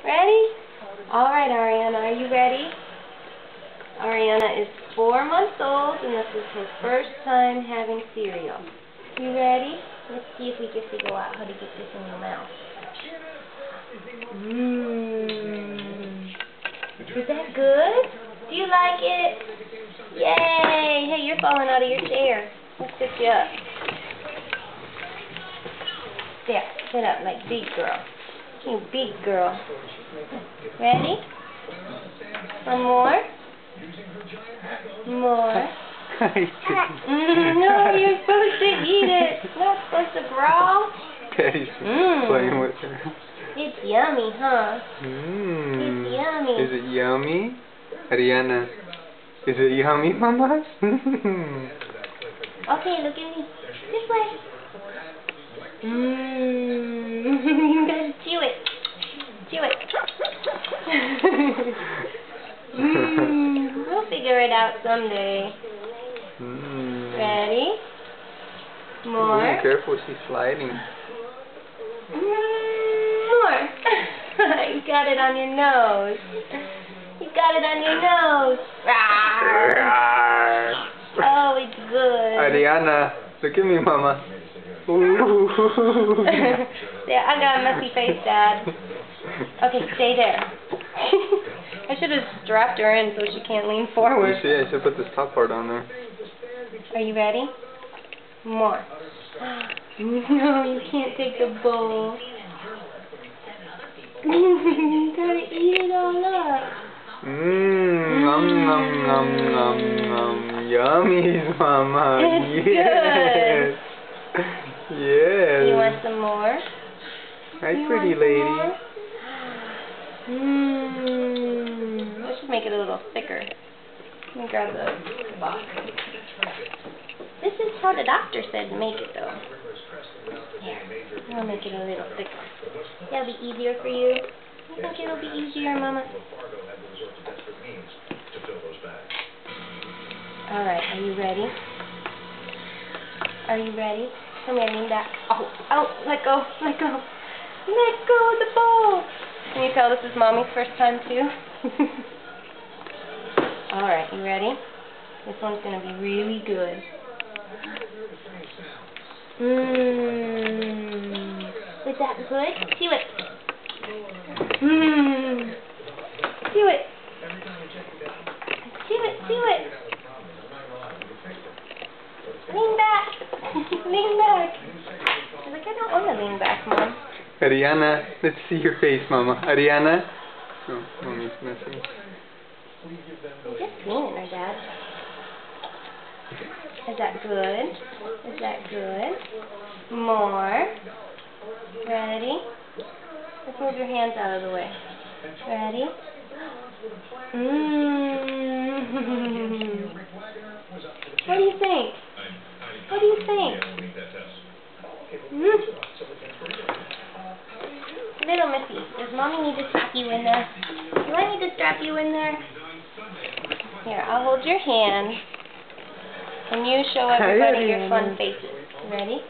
Ready? Alright, Ariana, are you ready? Ariana is 4 months old, and this is her first time having cereal. You ready? Let's see if we can figure out how to get this in your mouth. Is that good? Do you like it? Yay! Hey, you're falling out of your chair. Let's pick you up. There, sit up like big girl. You big girl. Ready? Some more? More? No, you're supposed to eat it. You're not supposed to brawl. Daddy's playing with her. It's yummy, huh? It's yummy. Is it yummy? Ariana, is it yummy, Mama? Okay, look at me. This way. You gotta chew it. Chew it. We'll figure it out someday. Ready? More? Be careful, she's sliding. More. You got it on your nose. You got it on your nose. Oh, it's good. Ariana, look at me, Mama. Yeah, I got a messy face, Dad. Okay, stay there. I should have strapped her in so she can't lean forward. You see, I should put this top part on there. Are you ready? More. No, you can't take the bowl. You gotta eat it all up. Nom nom nom nom nom. Yummy, Mama. It's yes. good. Yes. You want some more? Hi, You pretty want lady. I should make it a little thicker. Let me grab the box. This is how the doctor said make it, though. Here, I'll make it a little thicker. That'll be easier for you. You think it'll be easier, Mama? Alright, are you ready? Are you ready? Come here, lean back. Oh, oh, let go, let go. Let go of the bowl. Can you tell this is Mommy's first time, too? Alright, you ready? This one's going to be really good. Is that good? Chew it. Chew it. Chew it, chew it. Lean back. Lean back. She's like, I don't want to lean back, Mom. Ariana, let's see your face, Mama. Ariana. Oh, Mommy's missing. I'm just seeing her, Dad. Is that good? Is that good? More. Ready? Let's move your hands out of the way. Ready? What do you think? What do you think? Little Missy, does Mommy need to strap you in there? Do I need to strap you in there? Here, I'll hold your hand. And you show everybody your fun faces. Ready?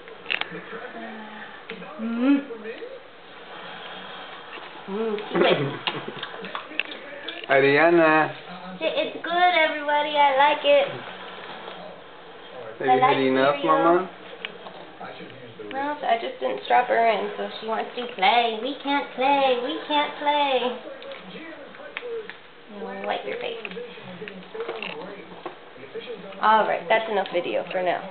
Ariana. It's good, everybody. I like it. Have you had enough, Mama? No, I just didn't strap her in, so she wants to play. We can't play. We can't play. Wipe your face. Alright, that's enough video for now.